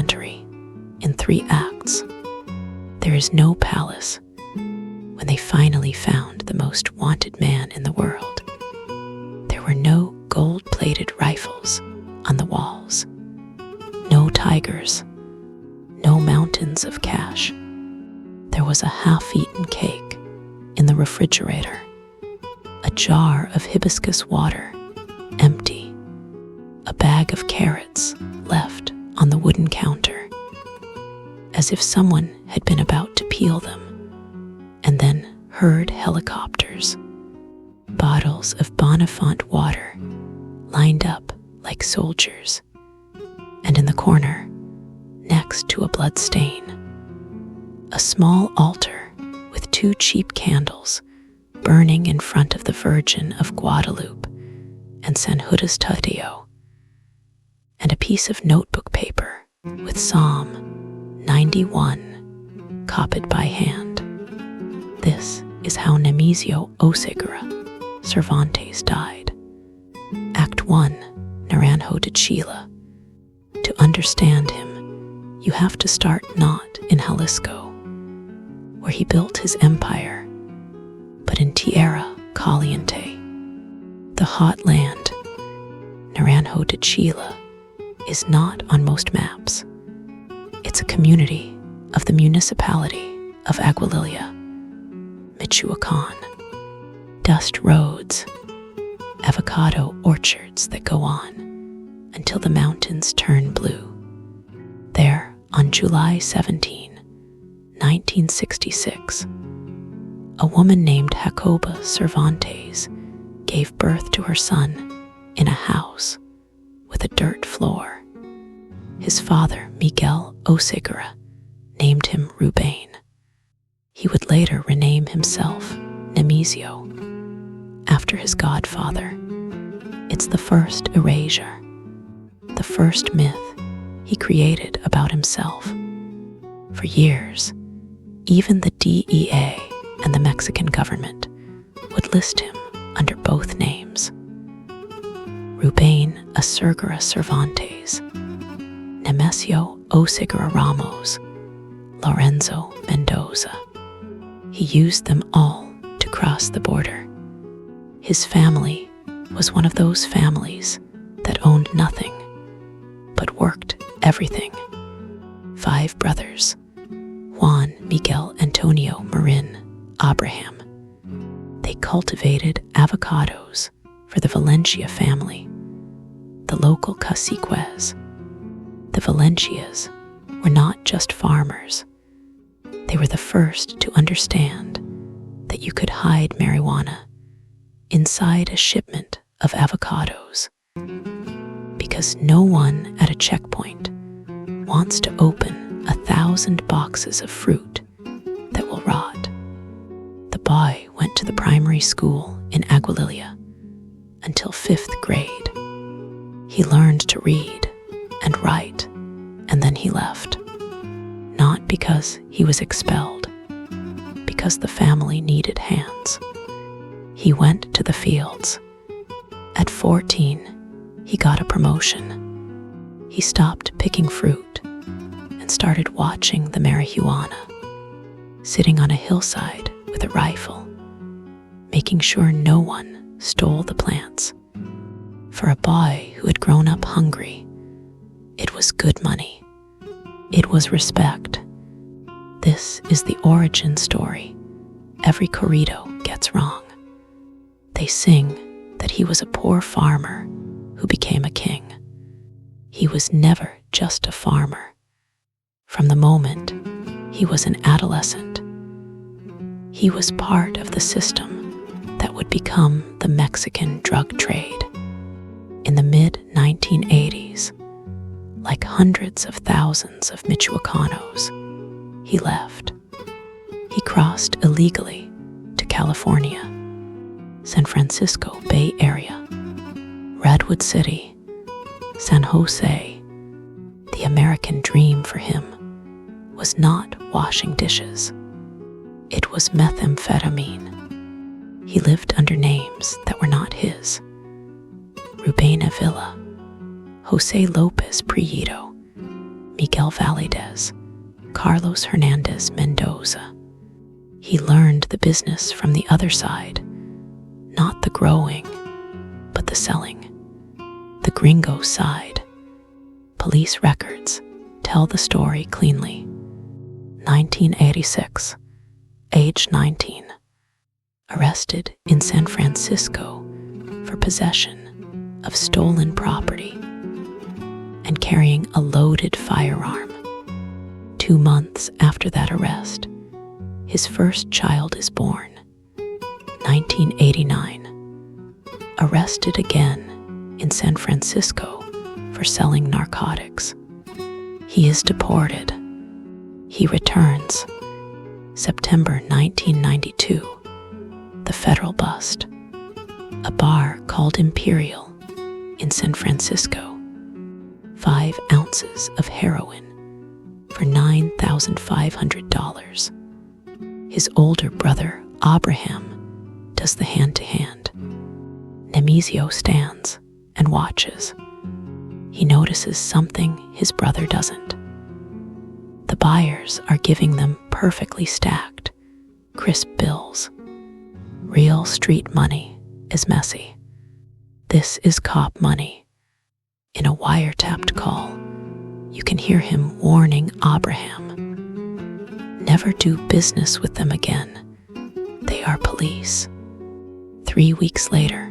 documentary in 3 acts. There is no palace. When they finally found the most wanted man in the world, there were no gold-plated rifles on the walls, no tigers, no mountains of cash. There was a half-eaten cake in the refrigerator, a jar of hibiscus water, empty, a bag of carrots left on the wooden counter, as if someone had been about to peel them, and then heard helicopters, bottles of Bonafont water lined up like soldiers, and in the corner, next to a blood stain, a small altar with 2 cheap candles burning in front of the Virgin of Guadalupe and San Judas Tadeo, and a piece of notebook paper with Psalm 91 copied by hand. This is how Nemesio Oseguera Cervantes died. Act 1, Naranjo de Chila. To understand him, you have to start not in Jalisco, where he built his empire, but in Tierra Caliente, the hot land. Naranjo de Chila is not on most maps. It's a community of the municipality of Aguililla, Michoacán. Dust roads, avocado orchards that go on until the mountains turn blue. There, on July 17, 1966, a woman named Jacoba Cervantes gave birth to her son in a house with a dirt floor. His father, Miguel Oseguera, named him Rubén. He would later rename himself Nemesio, after his godfather. It's the first erasure, the first myth he created about himself. For years, even the DEA and the Mexican government would list him under both names. Rubén Oseguera Cervantes, Nemesio Oseguera Ramos, Lorenzo Mendoza. He used them all to cross the border. His family was one of those families that owned nothing, but worked everything. 5 brothers, Juan, Miguel, Antonio, Marin, Abraham. They cultivated avocados for the Valencia family, the local caciques. The Valencias were not just farmers. They were the first to understand that you could hide marijuana inside a shipment of avocados, because no one at a checkpoint wants to open 1,000 boxes of fruit that will rot. The boy went to the primary school in Aguililla until 5th grade. He learned to read and write, and then he left. Not because he was expelled, because the family needed hands. He went to the fields. At 14, he got a promotion. He stopped picking fruit and started watching the marijuana, sitting on a hillside with a rifle, making sure no one stole the plants. For a boy who had grown up hungry, it was good money. It was respect. This is the origin story every corrido gets wrong. They sing that he was a poor farmer who became a king. He was never just a farmer. From the moment he was an adolescent, he was part of the system that would become the Mexican drug trade. In the mid-1980s, like hundreds of thousands of Michoacanos, he left. He crossed illegally to California, San Francisco Bay Area, Redwood City, San Jose. The American dream for him was not washing dishes. It was methamphetamine. He lived under names that were not his. Rubén Avila, Jose Lopez Prieto, Miguel Miguel Valadez, Carlos Hernandez Mendoza. He learned the business from the other side, not the growing, but the selling, the gringo side. Police records tell the story cleanly. 1986, age 19, arrested in San Francisco for possession of stolen property and carrying a loaded firearm. 2 months after that arrest, his first child is born. 1989, arrested again in San Francisco for selling narcotics. He is deported. He returns. September 1992, the federal bust. A bar called Imperial in San Francisco. 5 ounces of heroin for $9,500. His older brother, Abraham, does the hand-to-hand. Nemesio stands and watches. He notices something his brother doesn't. The buyers are giving them perfectly stacked, crisp bills. Real street money is messy. This is cop money. In a wiretapped call, you can hear him warning Abraham, "Never do business with them again. They are police." 3 weeks later,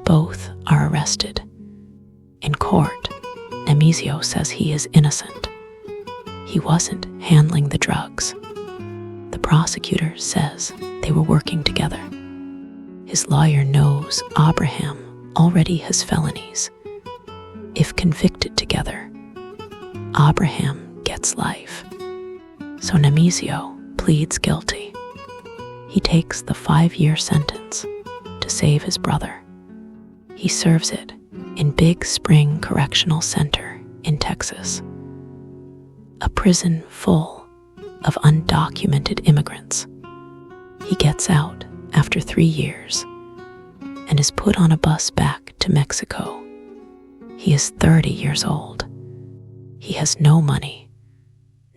both are arrested. In court, Nemesio says he is innocent. He wasn't handling the drugs. The prosecutor says they were working together. His lawyer knows Abraham already has felonies. If convicted together, Abraham gets life. So Nemesio pleads guilty. He takes the 5-year sentence to save his brother. He serves it in Big Spring Correctional Center in Texas, a prison full of undocumented immigrants. He gets out after 3 years and is put on a bus back to Mexico. He is 30 years old. He has no money,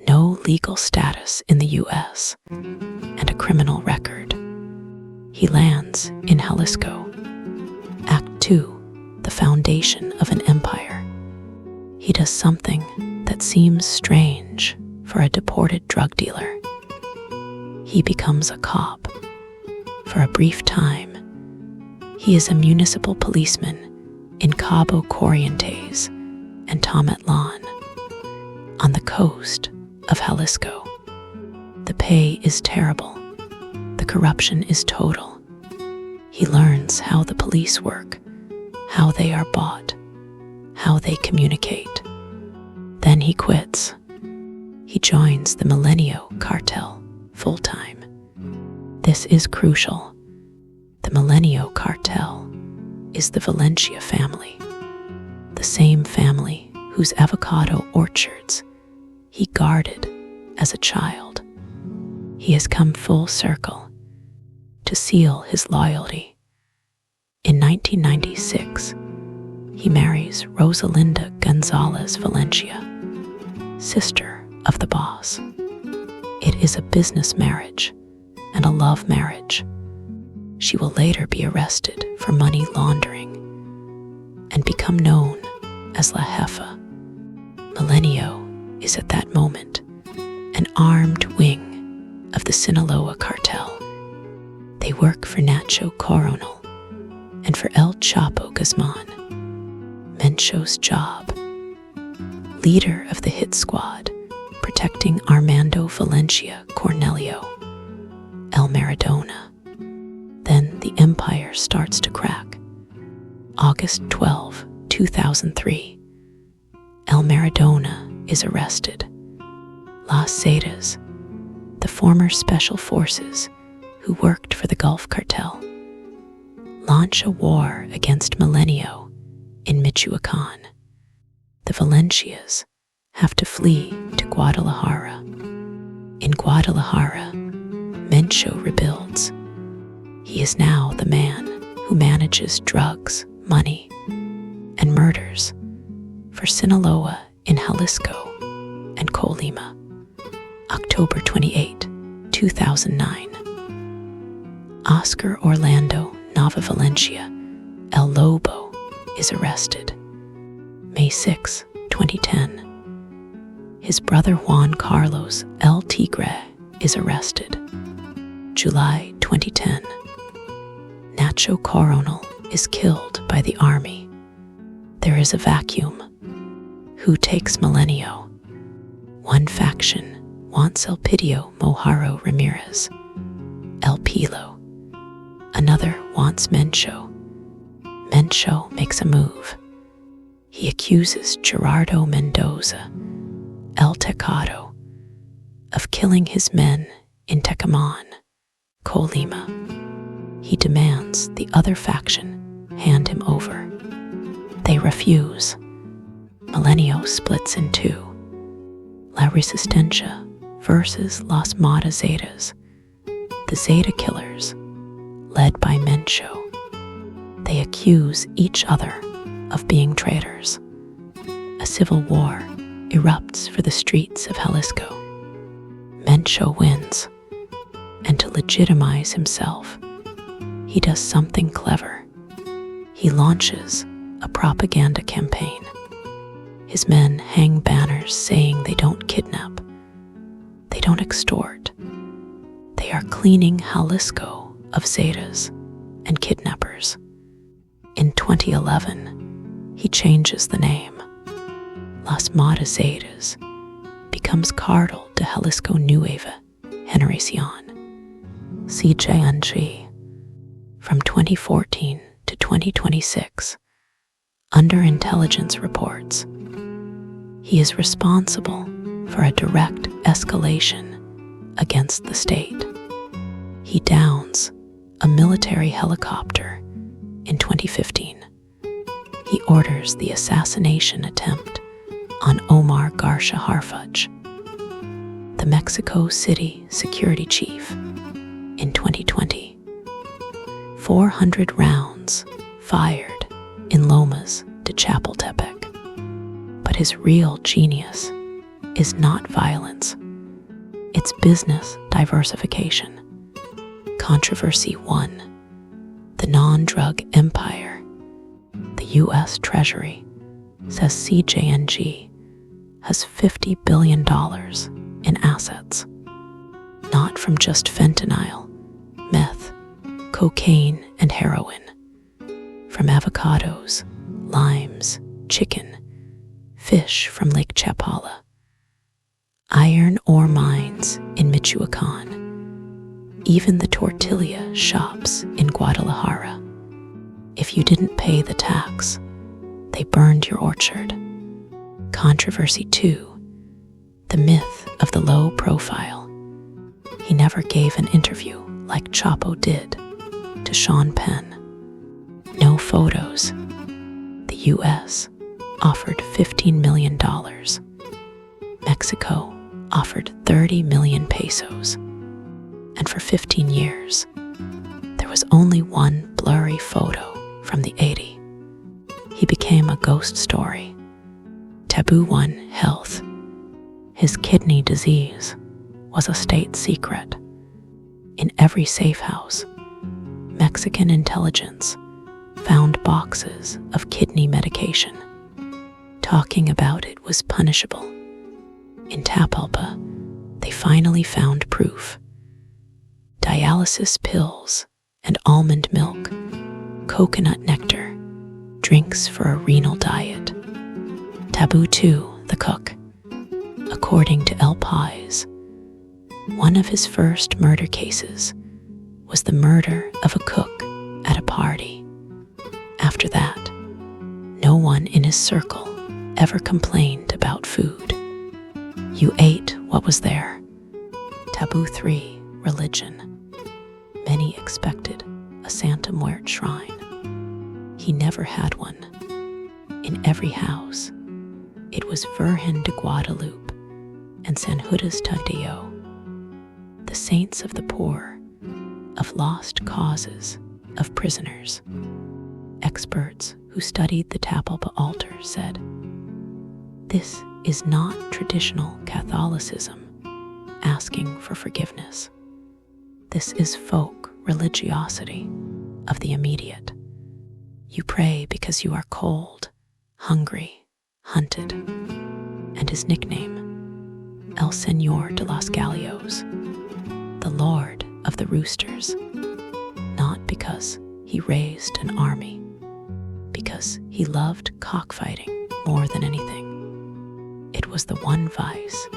no legal status in the U.S., and a criminal record. He lands in Jalisco. Act 2, the foundation of an empire. He does something that seems strange for a deported drug dealer. He becomes a cop. For a brief time, he is a municipal policeman in Cabo Corrientes and Tomatlan, on the coast of Jalisco. The pay is terrible. The corruption is total. He learns how the police work, how they are bought, how they communicate. Then he quits. He joins the Mencho Cartel full-time. This is crucial. The Mencho Cartel is the Valencia family, the same family whose avocado orchards he guarded as a child. He has come full circle to seal his loyalty. In 1996, he marries Rosalinda Gonzalez Valencia, sister of the boss. It is a business marriage and a love marriage. She will later be arrested for money laundering and become known as La Jefa. Mencho is at that moment an armed wing of the Sinaloa cartel. They work for Nacho Coronel and for El Chapo Guzman. Mencho's job, leader of the hit squad, protecting Armando Valencia Cornelio, El Maradona. Then the empire starts to crack. August 12, 2003. El Maradona is arrested. Las Zetas, the former special forces who worked for the Gulf Cartel, launch a war against Mencho in Michoacán. The Valencias have to flee to Guadalajara. In Guadalajara, Mencho rebuilds. He is now the man who manages drugs, money, and murders for Sinaloa in Jalisco and Colima. October 28, 2009. Oscar Orlando Nava Valencia El Lobo is arrested. May 6, 2010. His brother Juan Carlos El Tigre is arrested. July 2010. Nacho Coronel is killed by the army. There is a vacuum. Who takes Milenio? One faction wants Elpidio Mojaro Ramirez, El Pilo. Another wants Mencho. Mencho makes a move. He accuses Gerardo Mendoza, El Tecado, of killing his men in Tecamon, Colima. He demands the other faction hand him over. They refuse. Milenio splits in two. La Resistencia versus Las Mata Zetas. The Zeta killers, led by Mencho. They accuse each other of being traitors. A civil war erupts for the streets of Jalisco. Mencho wins, and to legitimize himself, he does something clever. He launches a propaganda campaign. His men hang banners saying they don't kidnap, they don't extort. They are cleaning Jalisco of Zetas and kidnappers. In 2011, he changes the name. Las Mata Zetas becomes Cartel de Jalisco New Generation CJNG. From 2014 to 2026, under intelligence reports, he is responsible for a direct escalation against the state. He downs a military helicopter in 2015. He orders the assassination attempt on Omar Garcia Harfuch, the Mexico City security chief, in 2020. 400 rounds fired in Lomas de Chapultepec. But his real genius is not violence. It's business diversification. Controversy 1. The non-drug empire. The U.S. Treasury says CJNG has $50 billion in assets, not from just fentanyl, meth, cocaine, and heroin, from avocados, limes, chicken, fish from Lake Chapala, iron ore mines in Michoacán, even the tortilla shops in Guadalajara. If you didn't pay the tax, they burned your orchard. Controversy 2. The myth of the low profile. He never gave an interview like Chapo did to Sean Penn. No photos. The U.S. offered $15 million. Mexico offered 30 million pesos. And for 15 years, there was only one blurry photo from the 80. He became a ghost story. Taboo 1 Health. His kidney disease was a state secret. In every safe house, Mexican intelligence found boxes of kidney medication. Talking about it was punishable. In Tapalpa, they finally found proof. Dialysis pills and almond milk, coconut nectar, drinks for a renal diet. Taboo 2, the cook. According to El Pais, one of his first murder cases was the murder of a cook at a party. After that, no one in his circle ever complained about food. You ate what was there. Taboo 3, religion. Many expected a Santa Muerte shrine. He never had one. In every house, it was Virgen de Guadalupe and San Judas Tadeo, the saints of the poor, of lost causes, of prisoners. Experts who studied the Tapalpa altar said, "This is not traditional Catholicism asking for forgiveness. This is folk religiosity of the immediate. You pray because you are cold, hungry, hunted, and his nickname, El Señor de los Gallos, the Lord of the Roosters, not because he raised an army, because he loved cockfighting more than anything. It was the one vice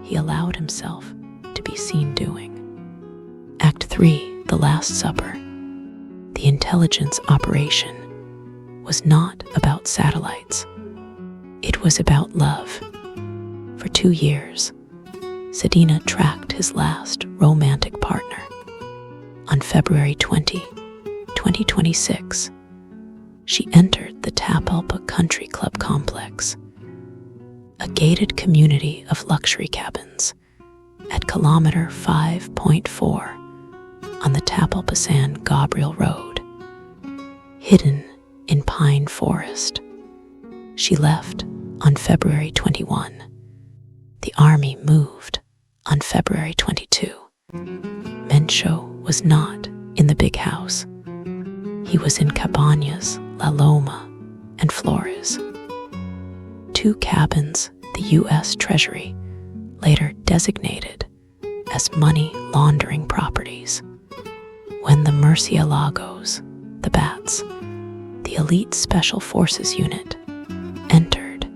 he allowed himself to be seen doing. Act 3, The Last Supper. The intelligence operation was not about satellites. It was about love. For 2 years, Sedina tracked his last romantic partner. On February 20, 2026, she entered the Tapalpa Country Club complex, a gated community of luxury cabins at kilometer 5.4 on the Tapalpa San Gabriel Road, hidden in pine forest. She left on February 21. The army moved on February 22. Mencho was not in the big house. He was in Cabañas, La Loma, and Flores, 2 cabins the U.S. Treasury later designated as money laundering properties. When the Murciélagos, the bats, the elite special forces unit, entered,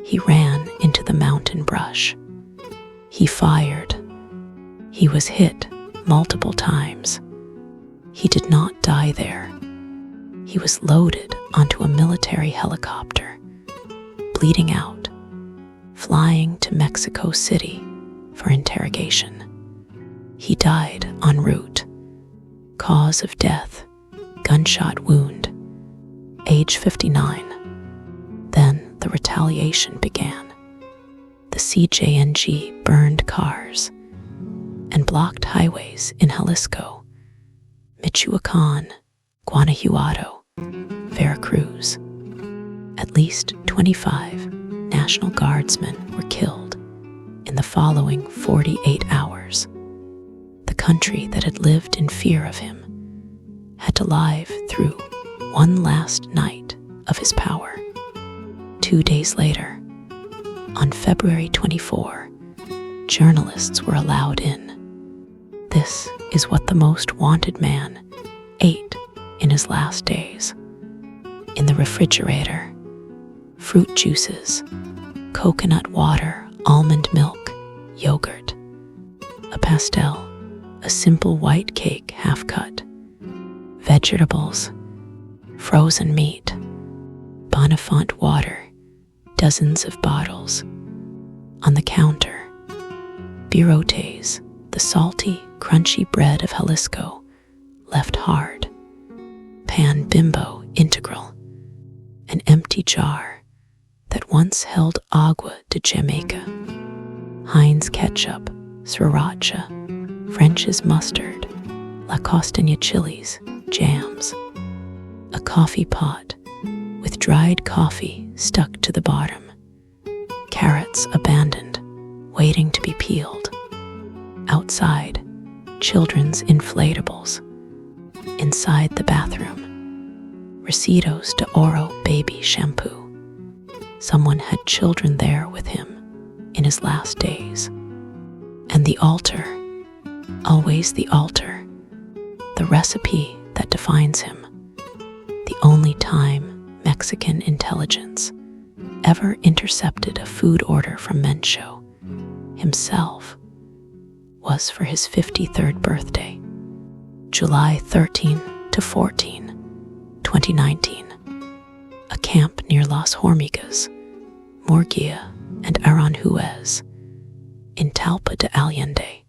he ran into the mountain brush. He fired. He was hit multiple times. He did not die there. He was loaded onto a military helicopter, bleeding out, flying to Mexico City for interrogation. He died en route. Cause of death, gunshot wound, age 59. Then the retaliation began. The CJNG burned cars and blocked highways in Jalisco, Michoacán, Guanajuato, Veracruz. At least 25 National Guardsmen were killed in the following 48 hours. The country that had lived in fear of him had to live through one last night of his power. 2 days later, on February 24, journalists were allowed in. This is what the most wanted man ate in his last days. In the refrigerator, fruit juices, coconut water, almond milk, yogurt, a pastel, a simple white cake half cut, vegetables, frozen meat, Bonafont water, dozens of bottles. On the counter, birotes, the salty, crunchy bread of Jalisco, left hard, pan bimbo integral, an empty jar that once held agua de Jamaica, Heinz ketchup, sriracha, French's mustard, La Costeña chilies, jams, a coffee pot with dried coffee stuck to the bottom, carrots abandoned, waiting to be peeled. Outside, children's inflatables. Inside the bathroom, Residuos de Oro baby shampoo. Someone had children there with him in his last days. And the altar, always the altar, the recipe that defines him, the only time Mexican intelligence ever intercepted a food order from Mencho himself was for his 53rd birthday, July 13 to 14, 2019. A camp near Las Hormigas, Murguia, and Aranjuez, in Talpa de Allende.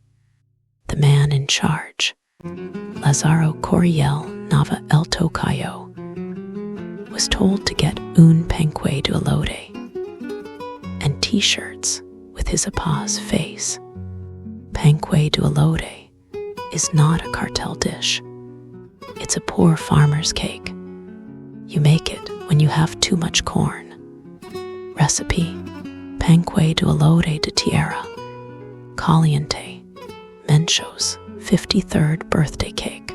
The man in charge, Lazaro Coriel Nava El Tocayo, was told to get un penque de elote and t-shirts with his apa's face. Penque de elote is not a cartel dish. It's a poor farmer's cake. You make it when you have too much corn. Recipe: Panque de Olode de Tierra, Caliente, Mencho's 53rd birthday cake.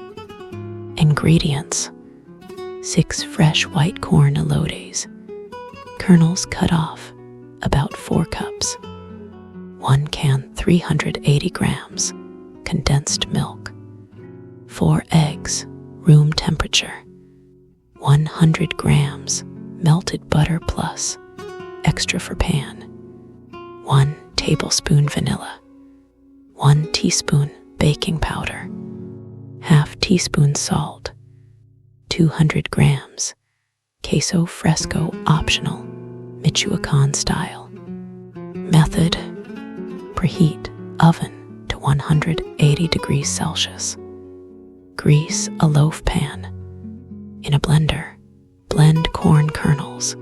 Ingredients: 6 fresh white corn elotes, kernels cut off, about 4 cups, 1 can 380 grams, condensed milk, 4 eggs, room temperature, 100 grams, melted butter plus, extra for pan, 1 tablespoon vanilla, 1 teaspoon baking powder, ½ teaspoon salt, 200 grams, queso fresco optional, Michoacán style. Method: preheat oven to 180 degrees Celsius. Grease a loaf pan. In a blender, blend corn kernels,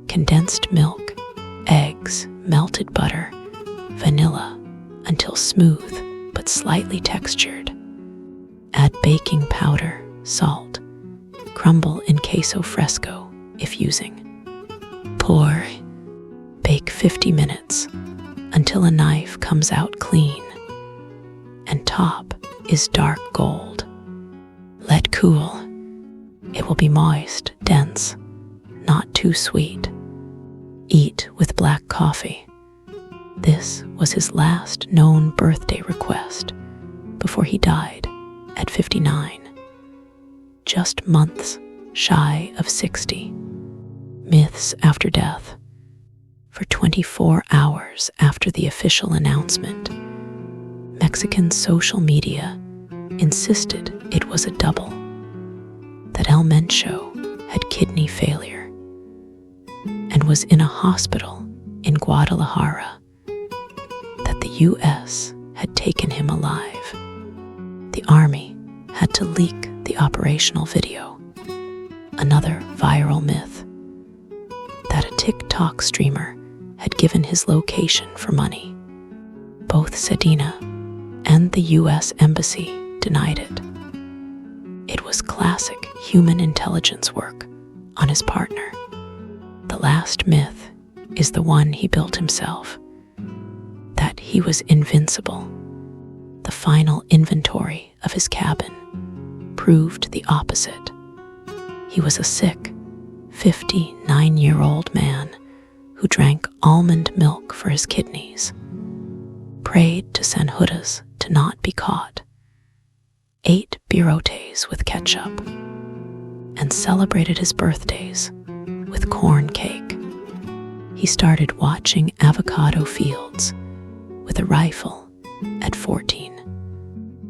condensed milk, eggs, melted butter, vanilla until smooth but slightly textured. Add baking powder, salt. Crumble in queso fresco if using. Pour. Bake 50 minutes until a knife comes out clean and top is dark gold. Let cool. It will be moist, dense, not too sweet. Eat with black coffee. This was his last known birthday request before he died at 59, just months shy of 60. Myths after death. For 24 hours after the official announcement, Mexican social media insisted it was a double, that El Mencho had kidney failure and was in a hospital in Guadalajara, that the U.S. had taken him alive. The army had to leak the operational video. Another viral myth, that a TikTok streamer had given his location for money. Both Sedena and the U.S. Embassy denied it. It was classic human intelligence work on his partner. The last myth is the one he built himself, that he was invincible. The final inventory of his cabin proved the opposite. He was a sick, 59-year-old man who drank almond milk for his kidneys, prayed to San Judas to not be caught, ate birotes with ketchup, and celebrated his birthdays with corn cake. He started watching avocado fields with a rifle at 14.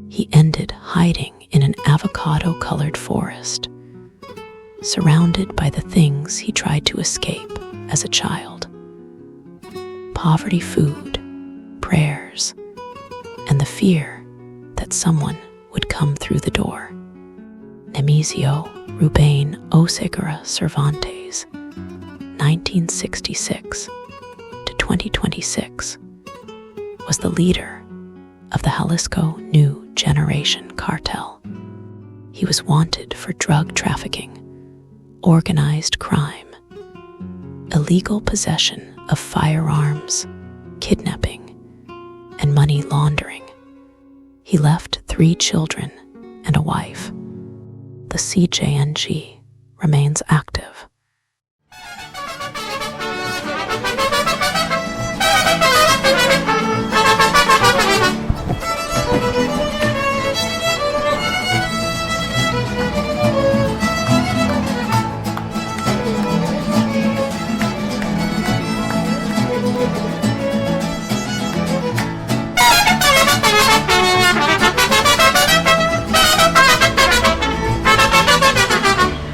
He ended hiding in an avocado-colored forest, surrounded by the things he tried to escape as a child: poverty, food, prayers, and the fear that someone would come through the door. Nemesio Rubén Oseguera Cervantes, 1966 to 2026, was the leader of the Jalisco New Generation Cartel. He was wanted for drug trafficking, organized crime, illegal possession of firearms, kidnapping, and money laundering. He left 3 children and a wife. The CJNG remains active.